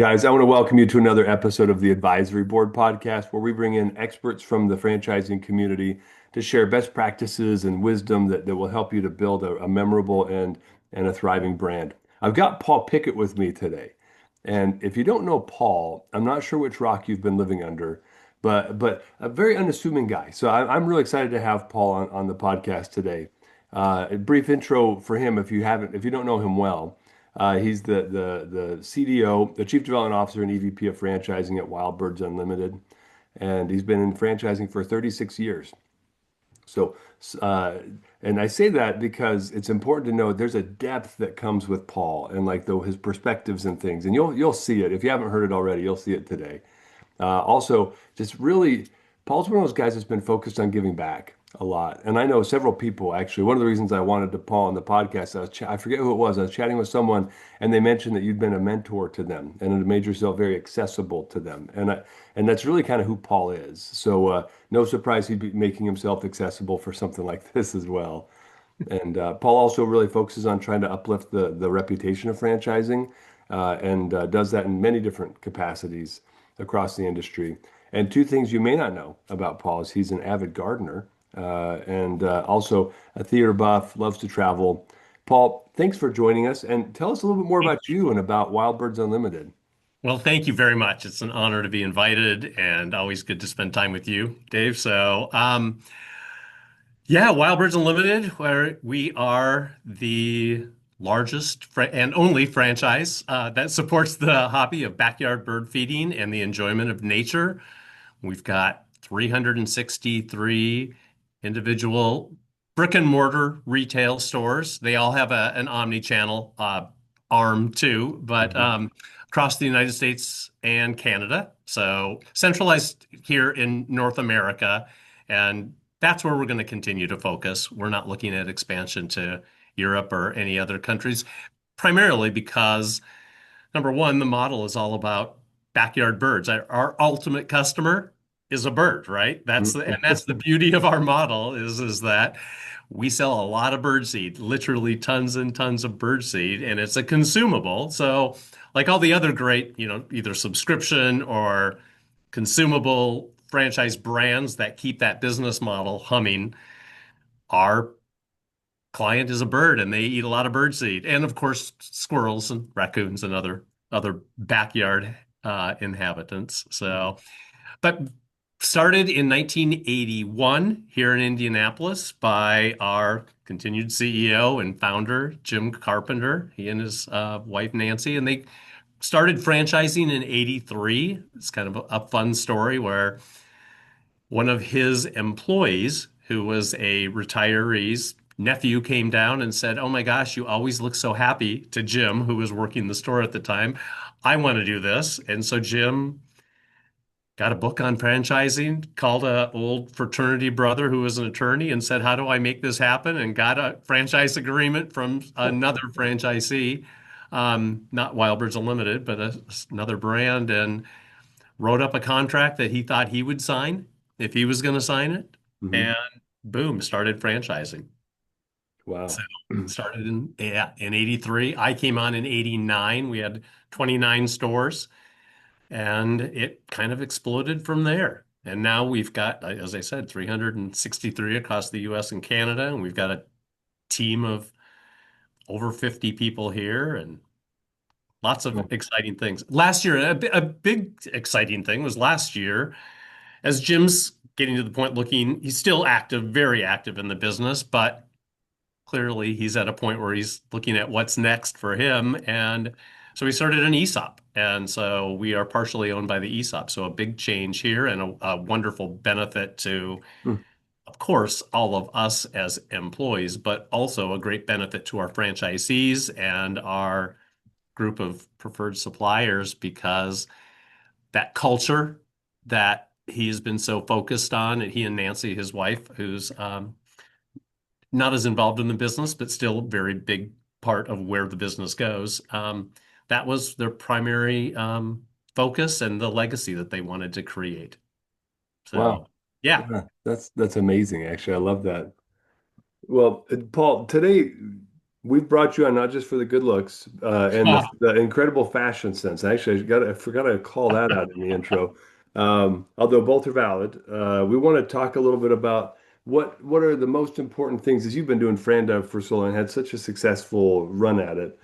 Guys, I want to welcome you to another episode of the Advisory Board podcast, where we bring in experts from the franchising community to share best practices and wisdom that will help you to build a memorable and a thriving brand. I've got Paul Pickett with me today. And if you don't know Paul, I'm not sure which rock you've been living under, but a very unassuming guy. So I'm really excited to have Paul on the podcast today. A brief intro for him if you don't know him well. He's the CDO, the Chief Development Officer and EVP of Franchising at Wild Birds Unlimited, and he's been in franchising for 36 years. So, uh, and I say that because it's important to know there's a depth that comes with Paul and like his perspectives and things, and you'll see it if you haven't heard it already. You'll see it today. Also, just really, Paul's one of those guys that's been focused on giving back a lot. And I know several people actually. One of the reasons I wanted to Paul on the podcast, I forget who it was. I was chatting with someone, and they mentioned that you'd been a mentor to them and had made yourself very accessible to them. And that's really kind of who Paul is. So no surprise he'd be making himself accessible for something like this as well. And Paul also really focuses on trying to uplift the reputation of franchising, and does that in many different capacities across the industry. And two things you may not know about Paul is he's an avid gardener, and also a theater buff, loves to travel. Paul, thanks for joining us, and tell us a little bit more about you and about Wild Birds Unlimited. Well, thank you very much. It's an honor to be invited and always good to spend time with you, Dave. Yeah, Wild Birds Unlimited, where we are the largest and only franchise that supports the hobby of backyard bird feeding and the enjoyment of nature. We've got 363 individual brick and mortar retail stores. They all have an omni-channel arm too, but Mhm. across the United States and Canada. So centralized here in North America, and that's where we're going to continue to focus. We're not looking at expansion to Europe or any other countries, primarily because number one, the model is all about backyard birds. Our ultimate customer is a bird, right? That's the beauty of our model is that we sell a lot of bird seed, literally tons and tons of bird seed, and it's a consumable. So, like all the other great, either subscription or consumable franchise brands that keep that business model humming, our client is a bird and they eat a lot of bird seed. And of course, squirrels and raccoons and other backyard inhabitants. But started in 1981 here in Indianapolis by our continued CEO and founder, Jim Carpenter, he and his wife, Nancy, and they started franchising in 83. It's kind of a fun story where one of his employees, who was a retiree's nephew, came down and said, "Oh my gosh, you always look so happy," to Jim, who was working the store at the time. "I want to do this." And so Jim got a book on franchising, called a old fraternity brother who was an attorney and said, "How do I make this happen?" And got a franchise agreement from another franchisee, not Wild Birds Unlimited, but another brand, and wrote up a contract that he thought he would sign if he was going to sign it. Mhm. And boom, started franchising. So Wow. started in 83. I came on in 89. We had 29 stores and it kind of exploded from there. And now we've got, as I said, 363 across the US and Canada. And we've got a team of over 50 people here and lots of exciting things. Last year, a big exciting thing was last year, as Jim's getting to the point looking, he's still active, very active in the business, but clearly he's at a point where he's looking at what's next for him. And so we started an ESOP. And so we are partially owned by the ESOP. So a big change here and a wonderful benefit to, of course, all of us as employees, but also a great benefit to our franchisees and our group of preferred suppliers because that culture that he has been so focused on, and he and Nancy, his wife, who's not as involved in the business, but still a very big part of where the business goes. That was their primary focus and the legacy that they wanted to create. Wow. So, yeah. Yeah, that's amazing, actually. I love that. Well, Paul, today. We've brought you on not just for the good looks and the incredible fashion sense. Actually, I forgot to call that out in the intro. Although both are valid, we want to talk a little bit about what are the most important things as you've been doing frandev for so long, had such a successful run at it.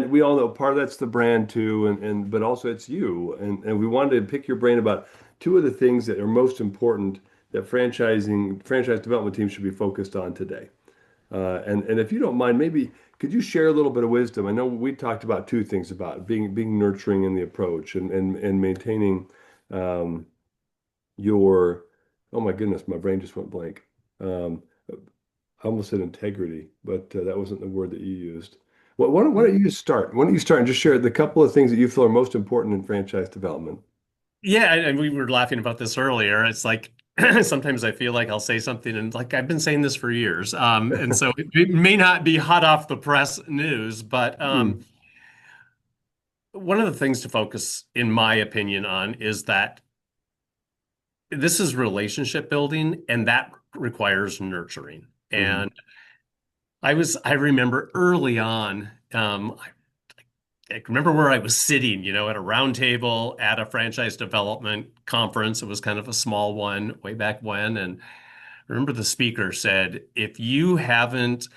We all know part of that's the brand too, and but also it's you, and we wanted to pick your brain about two of the things that are most important that franchise development teams should be focused on today. And if you don't mind, maybe could you share a little bit of wisdom? I know we talked about two things about being nurturing in the approach and maintaining um, your oh my goodness, my brain just went blank. Um, I almost said integrity, but that wasn't the word that you used. Why don't you start? Why don't you start and just share the couple of things that you feel are most important in franchise development? Yeah, and we were laughing about this earlier. It's like sometimes I feel like I'll say something and like I've been saying this for years. And so it may not be hot off the press news, but Hmm. one of the things to focus, in my opinion, on is that this is relationship building and that requires nurturing. Hmm. And I remember early on, I remember where I was sitting, at a round table at a franchise development conference. It was kind of a small one way back when. And I remember the speaker said, if you haven't,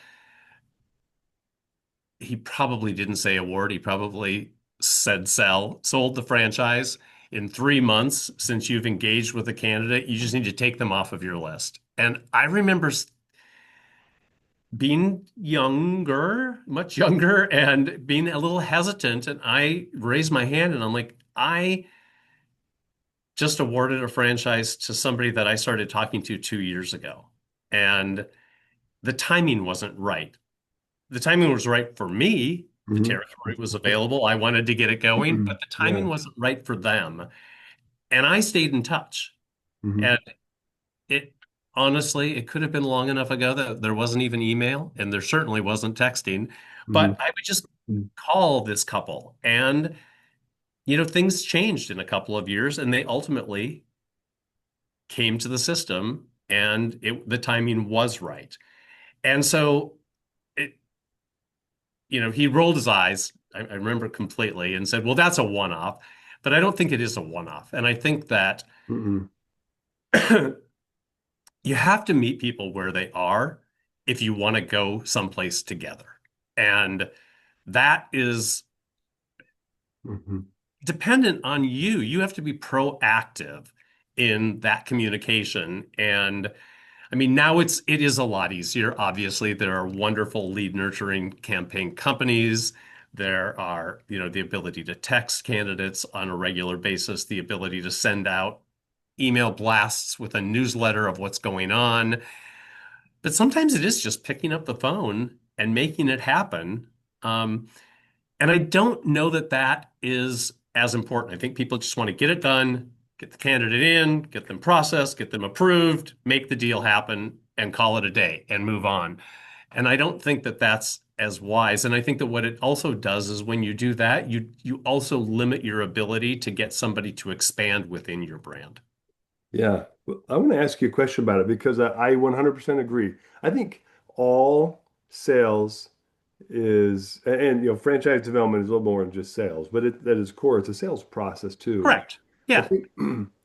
he probably didn't say a word. He probably said sold the franchise in 3 months since you've engaged with a candidate. You just need to take them off of your list. And I remember being younger, much younger, and being a little hesitant. And I raised my hand and I'm like, I just awarded a franchise to somebody that I started talking to 2 years ago. And the timing wasn't right. The timing was right for me. The Hmm. territory was available. I wanted to get it going, but the timing Yeah. wasn't right for them. And I stayed in touch. Hmm. And it honestly, it could have been long enough ago that there wasn't even email and there certainly wasn't texting. Hmm. But I would just call this couple. And, things changed in a couple of years and they ultimately came to the system and the timing was right. And so it, he rolled his eyes, I remember completely, and said, well, that's a one-off. But I don't think it is a one-off. And I think that Hmm. you have to meet people where they are if you want to go someplace together. And that is Hmm. dependent on you. You have to be proactive in that communication. And I mean, now it is a lot easier. Obviously, there are wonderful lead nurturing campaign companies. There are, the ability to text candidates on a regular basis, the ability to send out email blasts with a newsletter of what's going on. But sometimes it is just picking up the phone and making it happen. Um, and I don't know that that is as important. I think people just want to get it done, get the candidate in, get them processed, get them approved, make the deal happen, and call it a day and move on. And I don't think that that's as wise. And I think that what it also does is when you do that, you also limit your ability to get somebody to expand within your brand. Yeah. Well, I want to ask you a question about it because I 100% agree. I think all sales franchise development is a little more than just sales, but at its core, it's a sales process too. Correct. I Yeah. think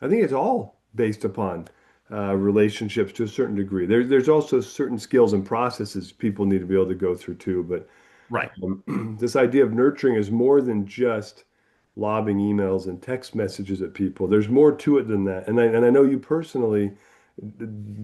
I think it's all based upon relationships to a certain degree. There's also certain skills and processes people need to be able to go through too. But Right. this idea of nurturing is more than just lobbing emails and text messages at people. There's more to it than that. And I know you personally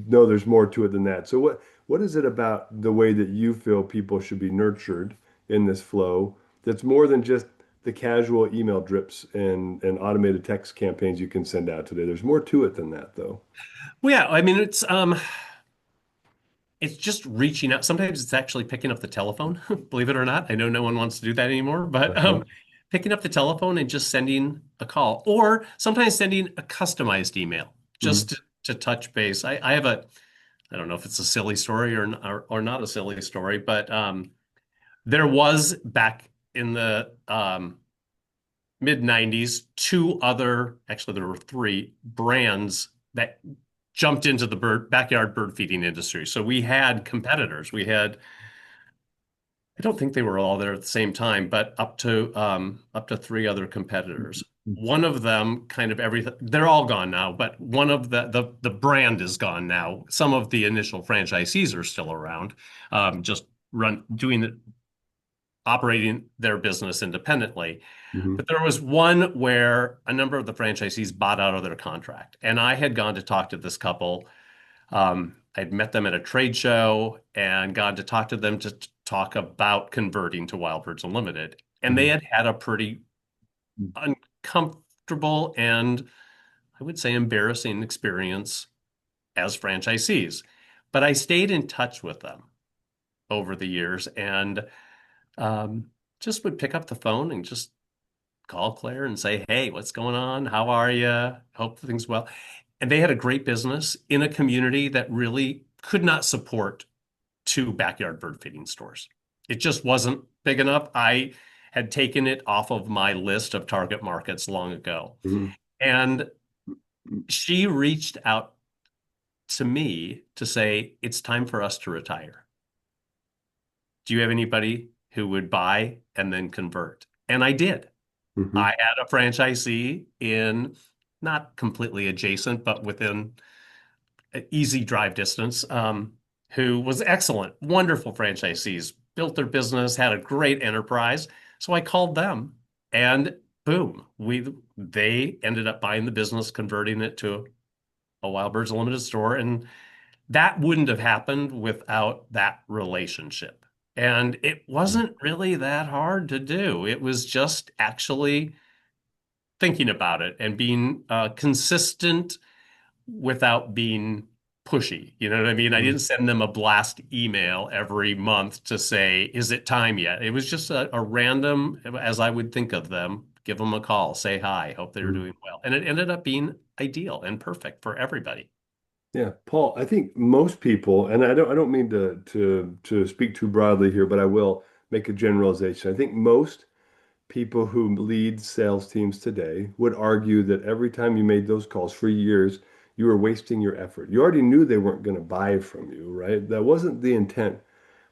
know there's more to it than that. So what is it about the way that you feel people should be nurtured in this flow that's more than just the casual email drips and automated text campaigns you can send out today? There's more to it than that though. Well, yeah, I mean it's just reaching out. Sometimes it's actually picking up the telephone, believe it or not. I know no one wants to do that anymore, but Uh-huh. picking up the telephone and just sending a call, or sometimes sending a customized email just Mhm. to touch base. I have I don't know if it's a silly story or not a silly story, but there was back in the mid 90s, actually there were three brands that jumped into the backyard bird feeding industry. So we had competitors. We had I don't think they were all there at the same time, but up to three other competitors. One of them kind of everything they're all gone now, but one of the brand is gone now. Some of the initial franchisees are still around, just run doing the operating their business independently. Hmm. But there was one where a number of the franchisees bought out of their contract. And I had gone to talk to this couple. I'd met them at a trade show and gone to talk to them to talk about converting to Wild Birds Unlimited. And they Hmm. had had a pretty uncomfortable and I would say embarrassing experience as franchisees. But I stayed in touch with them over the years and um, just would pick up the phone and just call Claire and say, "Hey, what's going on? How are you? Hope things well." And they had a great business in a community that really could not support two backyard bird feeding stores. It just wasn't big enough. I had taken it off of my list of target markets long ago. Hmm. And she reached out to me to say, "It's time for us to retire. Do you have anybody who would buy and then convert?" And I did. I Hmm. had a franchisee in not completely adjacent, but within easy drive distance, who was excellent, wonderful franchisees, built their business, had a great enterprise. So I called them and boom, they ended up buying the business, converting it to a Wild Birds Limited store. And that wouldn't have happened without that relationship. And it wasn't really that hard to do. It was just actually thinking about it and being consistent without being pushy. You know what I mean? I Hmm. didn't send them a blast email every month to say, "Is it time yet?" It was just a random, as I would think of them, give them a call, say hi, hope they're Hmm. doing well. And it ended up being ideal and perfect for everybody. Yeah, Paul, I think most people, and I don't mean to speak too broadly here, but I will make a generalization. I think most people who lead sales teams today would argue that every time you made those calls for years, you were wasting your effort. You already knew they weren't going to buy from you, right? That wasn't the intent.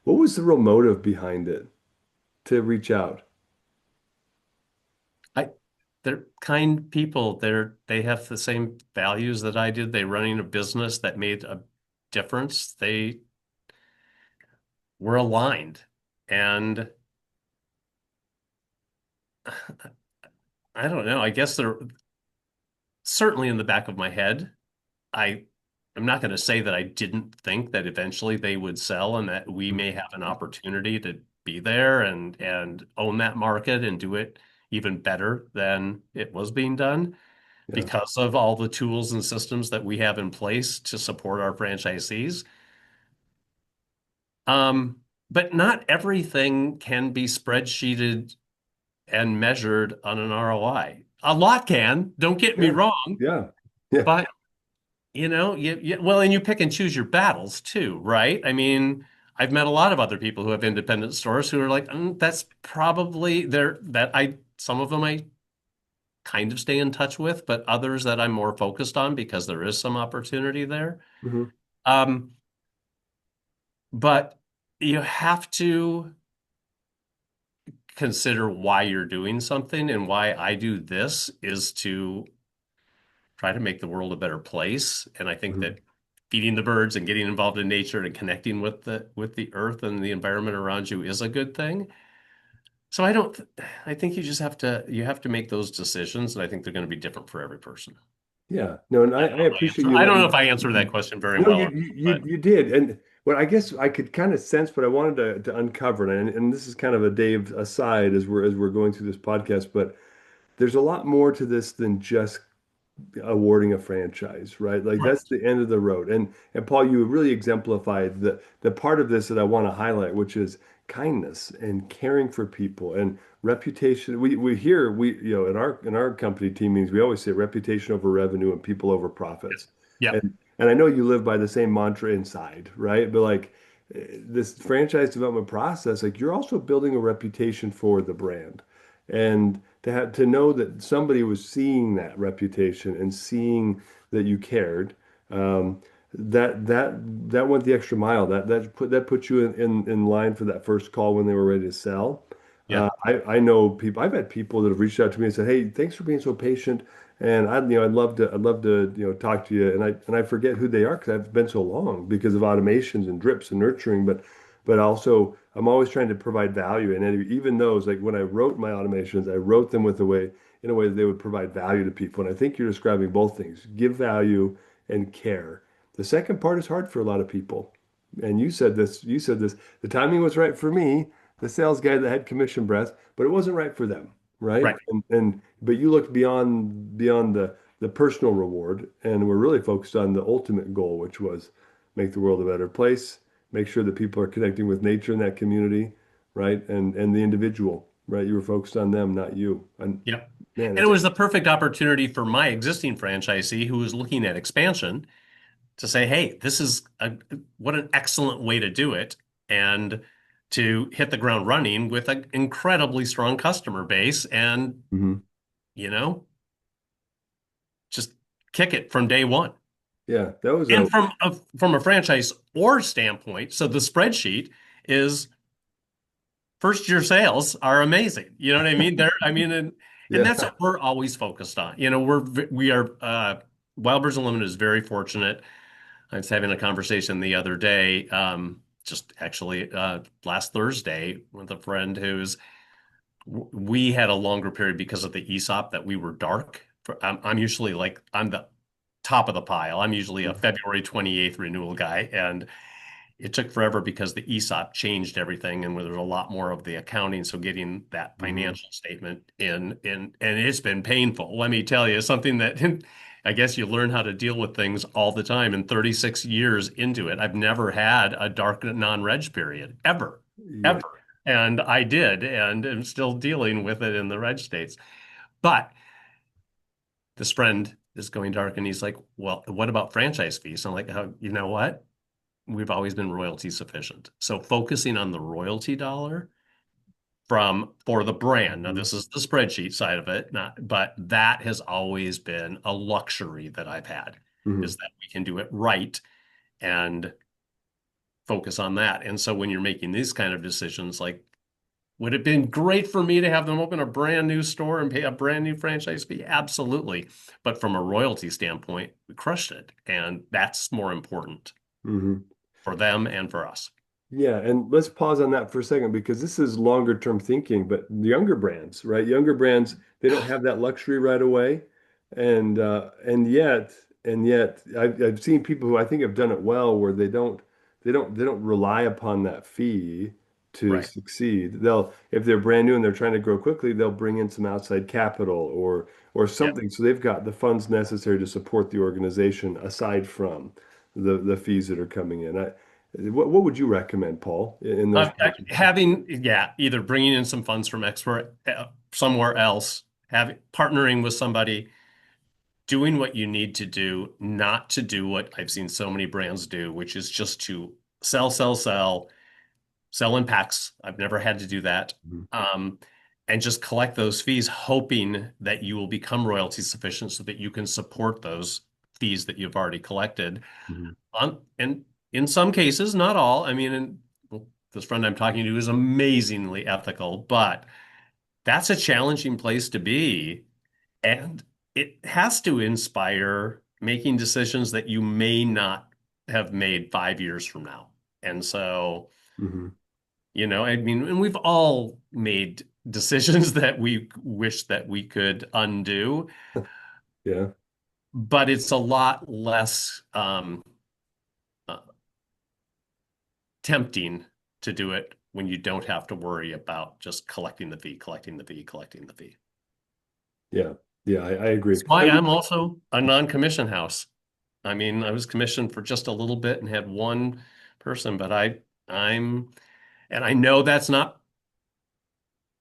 What was the real motive behind it to reach out? I, they're kind people. They have the same values that I did. They running a business that made a difference. They were aligned. And I don't know. I guess they're certainly in the back of my head. I I'm not going to say that I didn't think that eventually they would sell and that we may have an opportunity to be there and own that market and do it even better than it was being done Yeah. because of all the tools and systems that we have in place to support our franchisees. Um, but not everything can be spreadsheeted and measured on an ROI. A lot can, don't get me Yeah. wrong, Yeah. Yeah. but well, and you pick and choose your battles too, right? I mean, I've met a lot of other people who have independent stores who are like, that's probably there that some of them I kind of stay in touch with, but others that I'm more focused on because there is some opportunity there. Hmm. Um, but you have to consider why you're doing something, and why I do this is to try to make the world a better place. And I think Hmm. that feeding the birds and getting involved in nature and connecting with the earth and the environment around you is a good thing. So I think you have to make those decisions, and I think they're going to be different for every person. Yeah. No, and I appreciate you I don't know letting. if I answered that question very No, well you or you not, you you did, and what I guess I could kind of sense, but I wanted to uncover, and this is kind of a Dave aside as we're going through this podcast, but there's a lot more to this than just awarding a franchise, right? Like but that's the end of the road. And Paul, you really exemplified the part of this that I want to highlight, which is kindness and caring for people and reputation. We hear in our company team meetings we always say reputation over revenue and people over profits. yeah, And I know you live by the same mantra inside, right? But like this franchise development process, like you're also building a reputation for the brand. And to know that somebody was seeing that reputation and seeing that you cared, um, that went the extra mile. That put you in line for that first call when they were ready to sell. Yeah. I know people. I've had people that have reached out to me and said, "Hey, thanks for being so patient." And I'd love to talk to you. And I forget who they are because I've been so long because of automations and drips and nurturing. But also I'm always trying to provide value. And even those, like when I wrote my automations, I wrote them in a way that they would provide value to people. And I think you're describing both things: give value and care. The second part is hard for a lot of people. And you said this, the timing was right for me, the sales guy that had commission breath, but it wasn't right for them, right? Right. And but you looked beyond the personal reward and we're really focused on the ultimate goal, which was make the world a better place, make sure that people are connecting with nature in that community, right? And the individual, right? You were focused on them, not you. And Yep. man, And it that's was the perfect opportunity for my existing franchisee who was looking at expansion to say, hey, what an excellent way to do it. And to hit the ground running with an incredibly strong customer base and, mhm. you know, just kick it from day one. Yeah, that was a And from a franchise or standpoint, so the spreadsheet is first year sales are amazing. You know what I mean? And that's yeah. what we're always focused on. We are Wild Birds Unlimited is very fortunate. I was having a conversation the other day, just actually last Thursday with a friend we had a longer period because of the ESOP that we were dark. I'm usually like I'm the top of the pile. I'm usually a February 28th renewal guy, and it took forever because the ESOP changed everything and there was a lot more of the accounting. So getting that Mhm. financial statement and it's been painful. Let me tell you, something that I guess you learn how to deal with things all the time. And 36 years into it, I've never had a dark non-reg period ever, Yeah. ever. And I did, and am still dealing with it in the reg states. But this friend is going dark and he's like, well, what about franchise fees? I'm like, oh, you know what? We've always been royalty sufficient. So focusing on the royalty dollar for the brand. Now, Mhm. this is the spreadsheet side of it, but that has always been a luxury that I've had, is Mhm. that we can do it right and focus on that. And so when you're making these kind of decisions, like, would it have been great for me to have them open a brand new store and pay a brand new franchise fee? Absolutely. But from a royalty standpoint, we crushed it. And that's more important Mhm. for them and for us. Yeah, and let's pause on that for a second because this is longer term thinking, but the younger brands, right? Younger brands, they don't have that luxury right away. And yet I've seen people who I think have done it well where they don't rely upon that fee to Right. succeed. They'll if they're brand new and they're trying to grow quickly, they'll bring in some outside capital or Yeah. something. So they've got the funds necessary to support the organization aside from the fees that are coming in. What would you recommend, Paul, in those cases? Either bringing in some funds from expert somewhere else, partnering with somebody, doing what you need to do, not to do what I've seen so many brands do, which is just to sell, sell, sell, sell in packs. I've never had to do that. Mhm. Um, and just collect those fees, hoping that you will become royalty sufficient so that you can support those fees that you've already collected. Mhm. And in some cases, not all. I mean, well, this friend I'm talking to is amazingly ethical, but that's a challenging place to be. And it has to inspire making decisions that you may not have made 5 years from now. And so, Mhm. I mean, and we've all made decisions that we wish that we could undo, Yeah. but it's a lot less uh, tempting to do it when you don't have to worry about just collecting the fee, collecting the fee, collecting the fee. Yeah. Yeah. I agree. That's why And I'm also a non-commission house. I mean, I was commissioned for just a little bit and had one person, but I'm, and I know that's not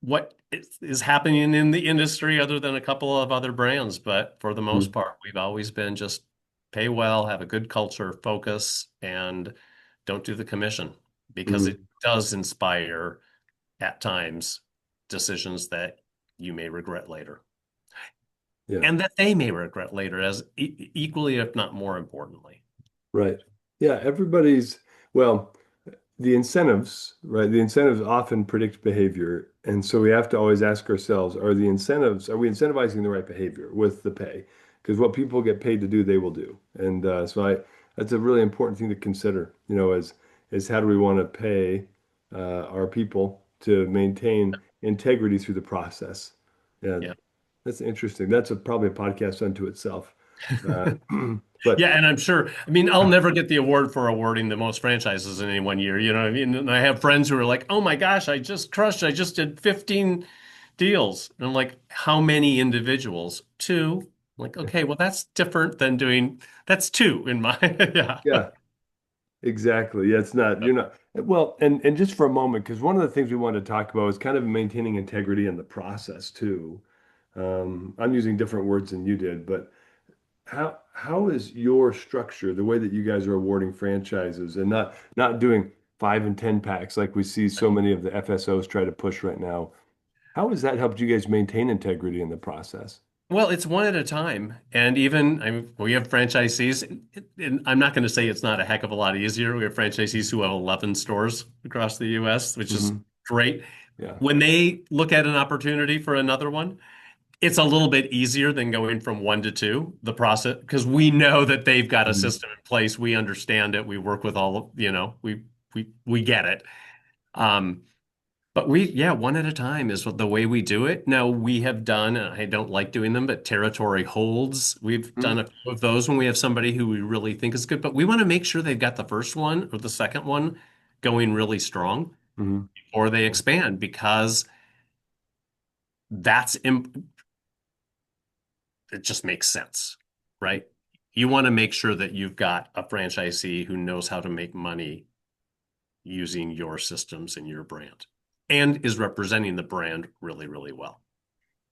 what is happening in the industry other than a couple of other brands, but for the most Mhm. part, we've always been just pay well, have a good culture, focus, and don't do the commission because it Mhm. does inspire at times decisions that you may regret later Yeah. and that they may regret later as equally, if not more importantly. Right. Yeah, well, the incentives, right? The incentives often predict behavior. And so we have to always ask ourselves, are we incentivizing the right behavior with the pay? Because what people get paid to do, they will do. And that's a really important thing to consider, is how do we want to pay our people to maintain integrity through the process? Yeah, Yeah. that's interesting. That's probably a podcast unto itself. Uh, but Yeah, and I'm sure, I mean, I'll never get the award for awarding the most franchises in any one year. You know what I mean? And I have friends who are like, oh my gosh, I just crushed. I just did 15 deals. And I'm like, how many individuals? Two. I'm like, okay, well, that's different than doing, that's two in my, yeah. yeah, exactly. Yeah, it's not, you're not, well, and just for a moment, because one of the things we wanted to talk about is kind of maintaining integrity in the process too. I'm using different words than you did, but how is your structure, the way that you guys are awarding franchises and not doing 5 and 10 packs like we see so many of the FSOs try to push right now? How has that helped you guys maintain integrity in the process? Well, it's one at a time. And even we have franchisees, and I'm not going to say it's not a heck of a lot easier. We have franchisees who have 11 stores across the US, which is Hmm. great. Yeah. When they look at an opportunity for another one, it's a little bit easier than going from one to two, the process, because we know that they've got a Hmm. system in place. We understand it. We work with all of, we get it. Um, but yeah, one at a time is what the way we do it. Now we have done, and I don't like doing them, but territory holds. We've done a few of those when we have somebody who we really think is good, but we want to make sure they've got the first one or the second one going really strong Hmm. before they expand because that's it just makes sense, right? You want to make sure that you've got a franchisee who knows how to make money using your systems and your brand and is representing the brand really, really well.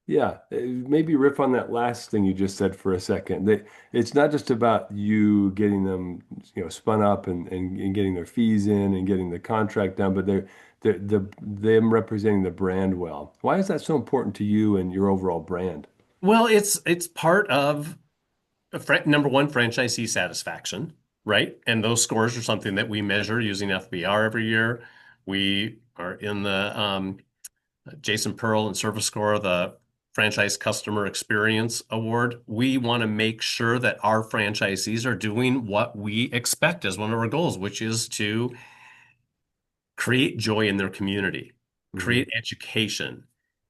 Yeah, maybe riff on that last thing you just said for a second. It's not just about you getting them, spun up and getting their fees in and getting the contract done, but them representing the brand well. Why is that so important to you and your overall brand? Well, it's part of number one, franchisee satisfaction, right? And those scores are something that we measure using FBR every year. We are in the Jason Pearl and Service Score, the Franchise Customer Experience Award. We want to make sure that our franchisees are doing what we expect as one of our goals, which is to create joy in their community, Hmm. create education,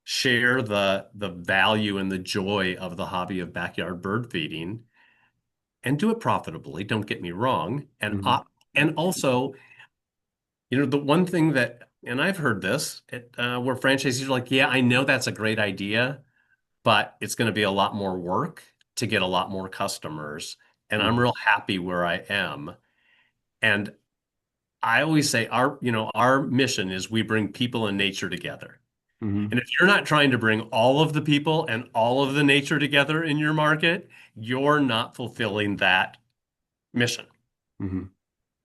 share the value and the joy of the hobby of backyard bird feeding, and do it profitably. Don't get me wrong, Hmm. and also, the one thing that, and I've heard this, where franchisees are like, "Yeah, I know that's a great idea, but it's going to be a lot more work to get a lot more customers, and I'm Hmm. real happy where I am." And I always say our mission is we bring people and nature together. Hmm. And if you're not trying to bring all of the people and all of the nature together in your market, you're not fulfilling that mission. Hmm.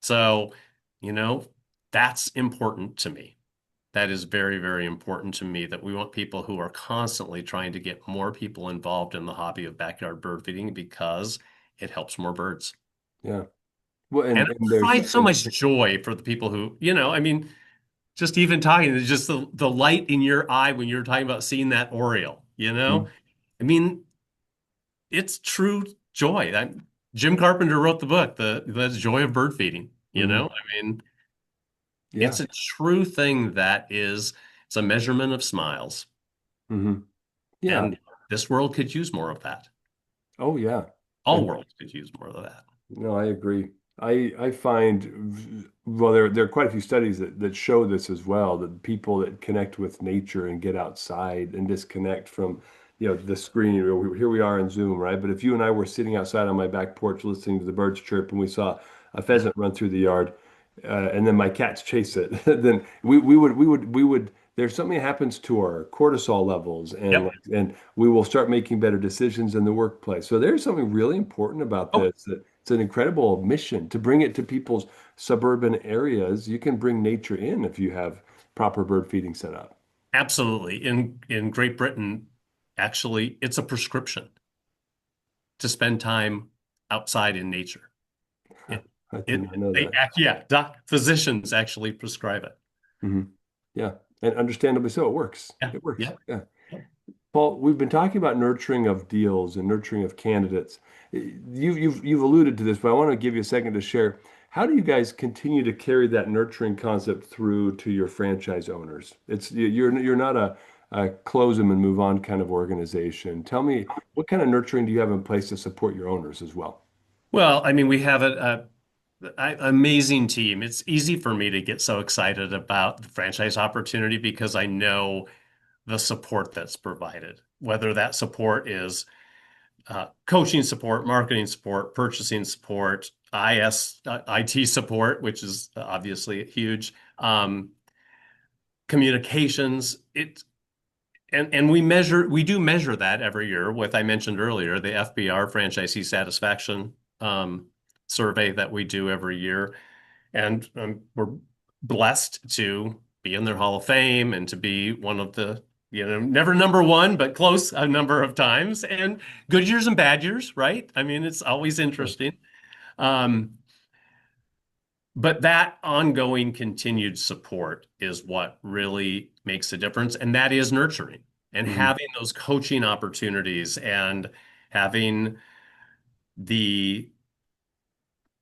So, you know, that's important to me. That is very, very important to me that we want people who are constantly trying to get more people involved in the hobby of backyard bird feeding because it helps more birds. Yeah. Well, And it and there's provides so something. much joy for the people who, I mean, just even talking, just the light in your eye when you're talking about seeing that Oriole, you know? Mhm. I mean, it's true joy. Jim Carpenter wrote the book, The Joy of Bird Feeding, you Hmm. know? I mean, Yeah. it's a true thing it's a measurement of smiles. Hmm. Yeah. And this world could use more of that. Oh, yeah. All And worlds could use more of that. no, I agree. I find, well, there are quite a few studies that show this as well, that people that connect with nature and get outside and disconnect from, the screen. Here we are in Zoom, right? But if you and I were sitting outside on my back porch listening to the birds chirp and we saw a Yeah. pheasant run through the yard, and then my cats chase it, then we would. There's something that happens to our cortisol levels, and Yep. like, and we will start making better decisions in the workplace. So there's something really important about Oh, this. It's an incredible mission to bring it to people's suburban areas. You can bring nature in if you have proper bird feeding set up. absolutely. In Great Britain, actually, it's a prescription to spend time outside in nature. I did not know that. Yeah, physicians actually prescribe it. Hmm. Yeah, and understandably so, it works. Yeah, It works. yeah. Yeah. Paul, we've been talking about nurturing of deals and nurturing of candidates. You've alluded to this, but I want to give you a second to share. How do you guys continue to carry that nurturing concept through to your franchise owners? You're not a close them and move on kind of organization. Tell me, what kind of nurturing do you have in place to support your owners as well? Well, I mean, we have an amazing team. It's easy for me to get so excited about the franchise opportunity because I know the support that's provided, whether that support is coaching support, marketing support, purchasing support, IT support, which is obviously huge, communications. And we do measure that every year with, I mentioned earlier, the FBR franchisee satisfaction survey that we do every year. And we're blessed to be in their Hall of Fame and to be one of the, never number one, but close a number of times. And good years and bad years, right? I mean, it's always interesting. Um, but that ongoing continued support is what really makes a difference. And that is nurturing and Mhm. having those coaching opportunities and having the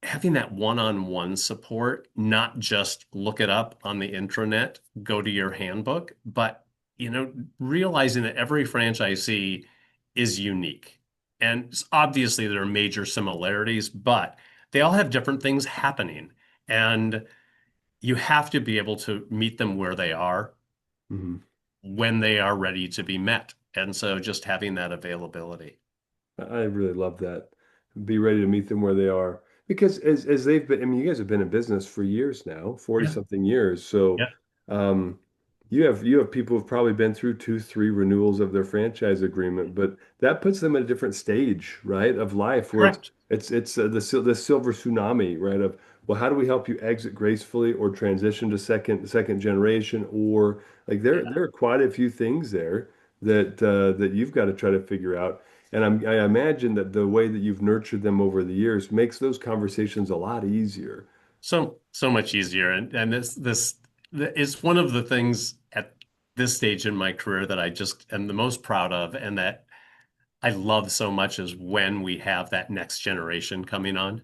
having that one-on-one support, not just look it up on the intranet, go to your handbook, but realizing that every franchisee is unique. And obviously there are major similarities, but they all have different things happening. And you have to be able to meet them where they are Mhm. when they are ready to be met. And so just having that availability. I really love that. Be ready to meet them where they are. Because as they've been, I mean, you guys have been in business for years now, 40 Yeah. something years. So Yeah. um, you have people who've probably been through two, three renewals of their franchise agreement, but that puts them at a different stage, right, of life where Correct. it's the silver tsunami, right? Of well, how do we help you exit gracefully or transition to second generation? Or like there are quite a few things there that you've got to try to figure out. And I imagine that the way that you've nurtured them over the years makes those conversations a lot easier. So much easier. And this is one of the things at this stage in my career that I just am the most proud of and that I love so much is when we have that next generation coming on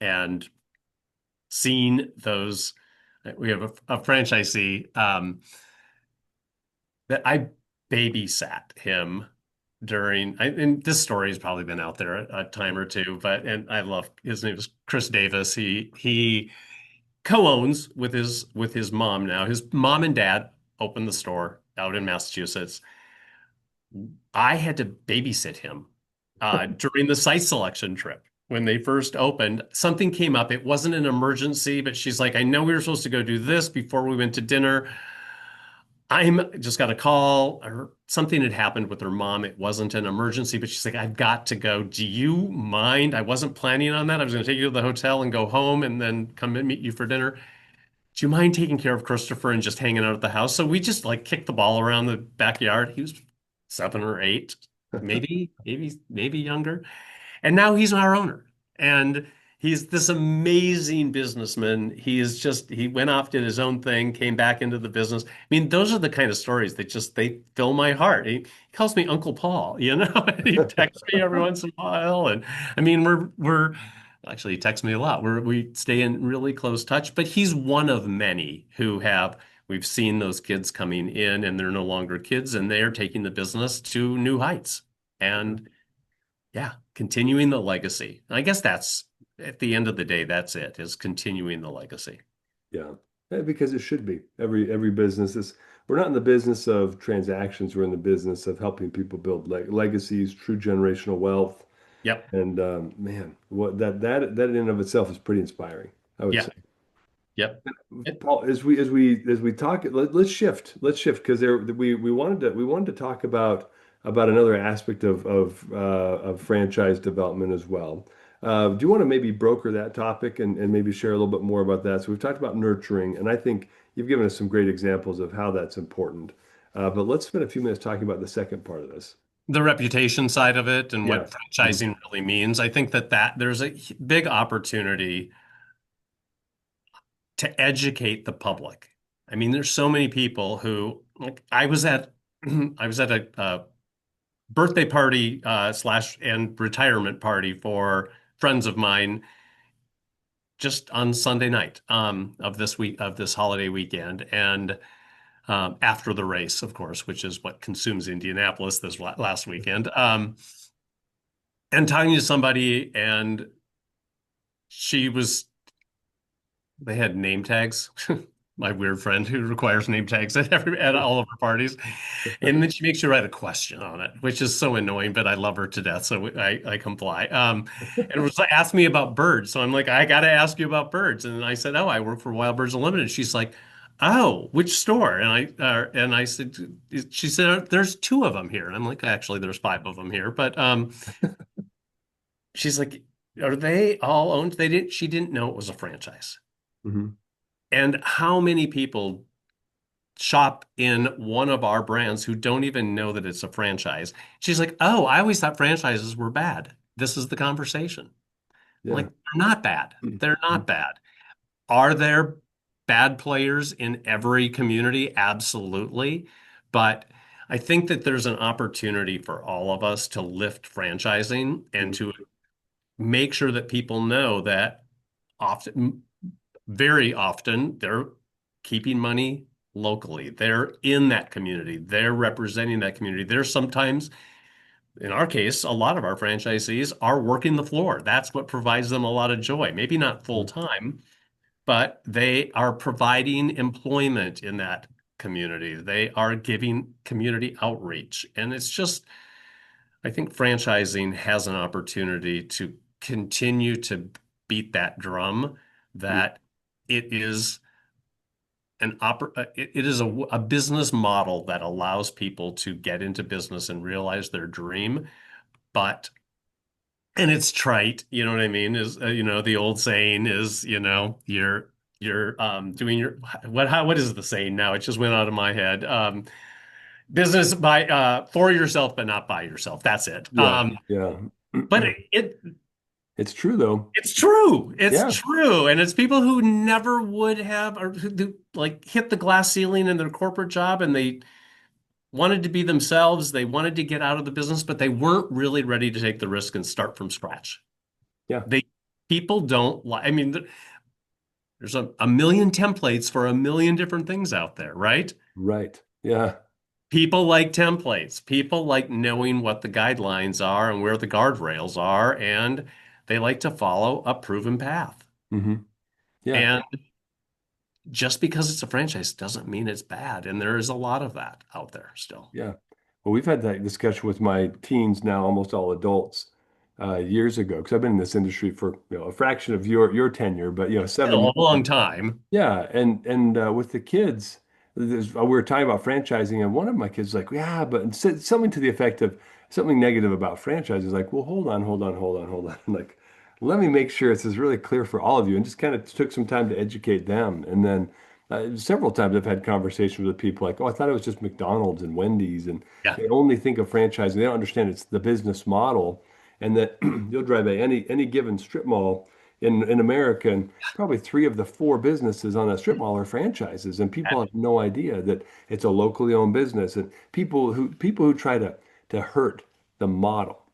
and seeing those. We have a franchisee that I babysat him and this story has probably been out there a time or two, but and I love his name is Chris Davis. He co-owns with his mom now. His mom and dad opened the store out in Massachusetts. I had to babysit him during the site selection trip. When they first opened, something came up. It wasn't an emergency, but she's like, I know we were supposed to go do this before we went to dinner. I'm just got a call or something had happened with her mom. It wasn't an emergency, but she's like, I've got to go. Do you mind? I wasn't planning on that. I was going to take you to the hotel and go home and then come and meet you for dinner. Do you mind taking care of Christopher and just hanging out at the house? So we just like kicked the ball around the backyard. He was 7 or 8, maybe younger. And now he's our owner. And he's this amazing businessman. He went off, did his own thing, came back into the business. I mean, those are the kind of stories that they fill my heart. He calls me Uncle Paul, and he texts me every once in a while. And I mean, we're actually he texts me a lot. We stay in really close touch, but he's one of many who we've seen those kids coming in and they're no longer kids and they're taking the business to new heights. And yeah, continuing the legacy. I guess that's at the end of the day, that's it, is continuing the legacy. Yeah. Because it should be. Every business is, we're not in the business of transactions, we're in the business of helping people build legacies, true generational wealth. Yep. And man, what that in and of itself is pretty inspiring, I would say. Yep. Yep. It- Paul, as we talk, let's shift. Let's shift because we wanted to talk about another aspect of franchise development as well. Do you want to maybe broker that topic and maybe share a little bit more about that? So we've talked about nurturing, and I think you've given us some great examples of how that's important. But let's spend a few minutes talking about the second part of this. the reputation side of it and Yeah. what Mhm. franchising really means. I think that there's a big opportunity. to educate the public. I mean, there's so many people who, like, I was at I was at a birthday party slash and retirement party for friends of mine just on Sunday night of this week of this holiday weekend, and after the race, of course, which is what consumes Indianapolis this last weekend. And talking to somebody, and she was they had name tags. My weird friend who requires name tags at all of her parties. And then she makes you write a question on it, which is so annoying, but I love her to death, so I comply. And it was like, ask me about birds. So I'm like, I got to ask you about birds. And I said, oh, I work for Wild Birds Unlimited. She's like, oh, which store? And I said, she said, there's two of them here. And I'm like, actually, there's five of them here. But she's like, are they all owned? She didn't know it was a franchise. Hmm. And how many people shop in one of our brands who don't even know that it's a franchise? She's like, oh, I always thought franchises were bad. This is the conversation. I'm like, Yeah. they're not bad. They're not bad. Are there bad players in every community? Absolutely. But I think that there's an opportunity for all of us to lift franchising and to make sure that people know that often, very often, they're keeping money locally. They're in that community. They're representing that community. They're sometimes, in our case, a lot of our franchisees are working the floor. That's what provides them a lot of joy. Maybe not full time, but they are providing employment in that community. They are giving community outreach. And it's just, I think franchising has an opportunity to continue to beat that drum that it is it is a business model that allows people to get into business and realize their dream. But and it's trite, you know what I mean? Is the old saying is, you're doing your what is the saying now? It just went out of my head. Business by for yourself, but not by yourself. That's it. Yeah. Yeah. But It's true though. it's true. It's Yeah. true. And it's people who never would have or who like hit the glass ceiling in their corporate job and they wanted to be themselves. They wanted to get out of the business, but they weren't really ready to take the risk and start from scratch. Yeah. They People don't like, I mean, there's a million templates for a million different things out there, right? Right. Yeah. People like templates. People like knowing what the guidelines are and where the guardrails are, and they like to follow a proven path. Hmm. Yeah. And just because it's a franchise doesn't mean it's bad. And there is a lot of that out there still. Yeah. Well, we've had that discussion with my teens now, almost all adults, years ago, because I've been in this industry for a fraction of your tenure, but Still 7 years. a long time. Yeah, and with the kids, we were talking about franchising, and one of my kids was like, "Yeah," but and said something to the effect of something negative about franchises. Like, well, hold on, hold on, hold on, hold on. Like, let me make sure this is really clear for all of you, and just kind of took some time to educate them. And then several times I've had conversations with people like, "Oh, I thought it was just McDonald's and Wendy's, and Yeah. they only think of franchising. They don't understand it's the business model, and that you'll drive by any given strip mall." In America, and probably three of the four businesses on that strip mall are franchises, and people have no idea that it's a locally owned business. And people who try to hurt the model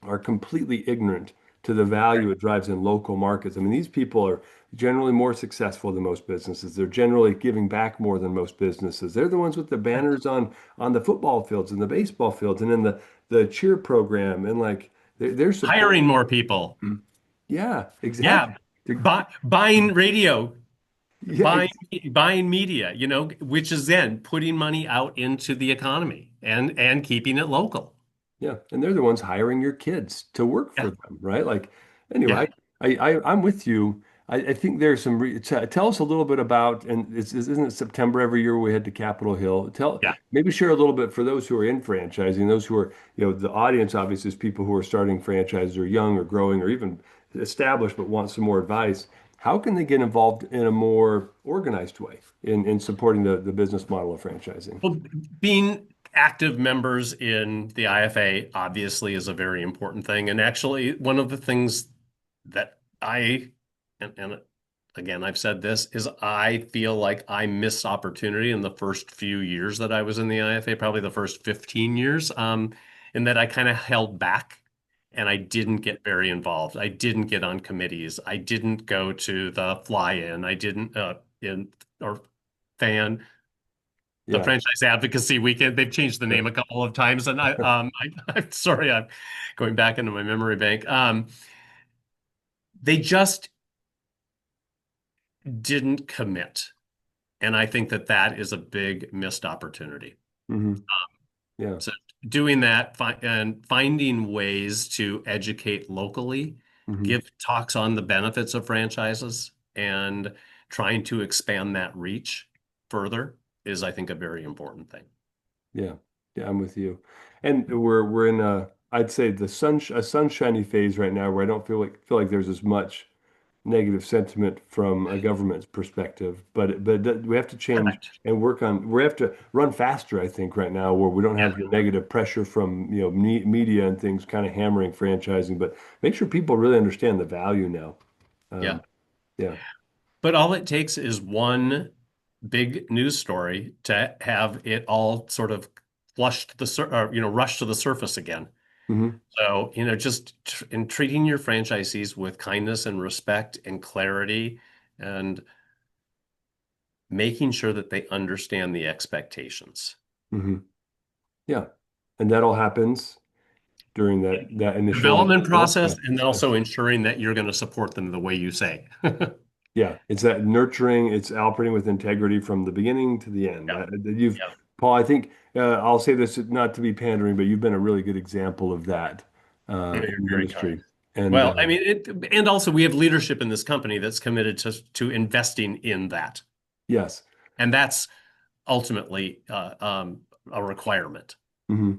are completely ignorant to the value it drives in local markets. I mean, these people are generally more successful than most businesses. They're generally giving back more than most businesses. They're the ones with the banners on the football fields and the baseball fields and in the cheer program, and like they're supporting. Hiring more people. Yeah, exactly. Yeah. Buying radio, Yeah, buying buying media, which is then putting money out into the economy and keeping it local. yeah, and they're the ones hiring your kids to work Yeah. for them, right? Like, anyway, Yeah. I'm with you. I think there's some tell us a little bit about, and isn't it September every year we head to Capitol Hill? Yeah. Maybe share a little bit for those who are in franchising, those who are, the audience obviously is people who are starting franchises or young or growing or even established but want some more advice. How can they get involved in a more organized way in supporting the business model of franchising? Well, being active members in the IFA obviously is a very important thing. And actually, one of the things that and again, I've said this, is I feel like I missed opportunity in the first few years that I was in the IFA, probably the first 15 years, in that I kind of held back and I didn't get very involved. I didn't get on committees. I didn't go to the fly-in. I didn't in or fan the Yeah. franchise advocacy weekend. They've changed the name a couple of times, and I'm sorry, I'm going back into my memory bank. They just didn't commit. And I think that that is a big missed opportunity. Hmm. Yeah. So doing that and finding ways to educate locally, Hmm. give talks on the benefits of franchises, and trying to expand that reach further is, I think, a very important thing. Yeah. Yeah, I'm with you. And we're in a I'd say a sunshiny phase right now where I don't feel like there's as much negative sentiment from a government's perspective, but we have to change Correct. and we have to run faster, I think, right now where we don't Yeah. have the negative pressure from, media and things kind of hammering franchising, but make sure people really understand the value now. Yeah. Um, yeah. But all it takes is one big news story to have it all sort of rush to the surface again. Hmm. So, just in treating your franchisees with kindness and respect and clarity and making sure that they understand the expectations. Hmm. Yeah. And that all happens during that initial Development deal. Yeah. process and Yeah. also ensuring that you're going to support them the way you say. Yeah, it's that nurturing, it's operating with integrity from the beginning to the end. Yeah, yeah, Paul, I think I'll say this not to be pandering, but you've been a really good example of that very, in the very kind. industry. And Well, I mean, and also we have leadership in this company that's committed to investing in that, yes. and that's ultimately a requirement, Hmm.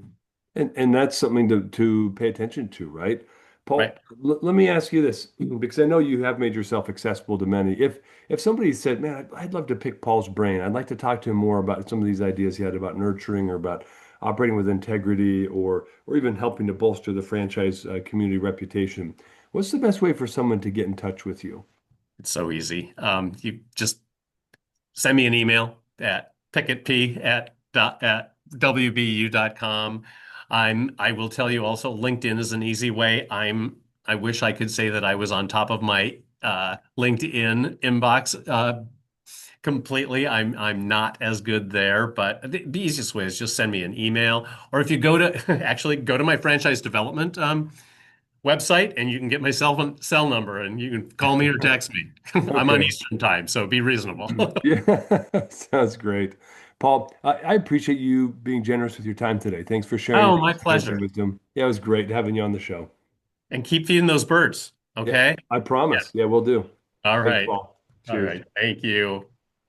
And that's something to pay attention to, right? Paul, right? let me ask you this, because I know you have made yourself accessible to many. If somebody said, "Man, I'd love to pick Paul's brain. I'd like to talk to him more about some of these ideas he had about nurturing or about operating with integrity or even helping to bolster the franchise community reputation," what's the best way for someone to get in touch with you? It's so easy. You just send me an email at pickettp at wbu.com. I will tell you also LinkedIn is an easy way. I wish I could say that I was on top of my LinkedIn inbox completely. I'm not as good there, but the easiest way is just send me an email. Or if you go to actually go to my franchise development website and you can get my cell number and you can call me or text me. I'm on Okay. Eastern time, so be reasonable. Yeah, sounds great. Paul, I appreciate you being generous with your time today. Thanks for sharing Oh, your my experience and pleasure. wisdom. Yeah, it was great having you on the show. And keep feeding those birds, Yeah, okay? I Yeah. promise. Yeah, we'll do. All Thanks, right. Paul. All Cheers. right. Thank you.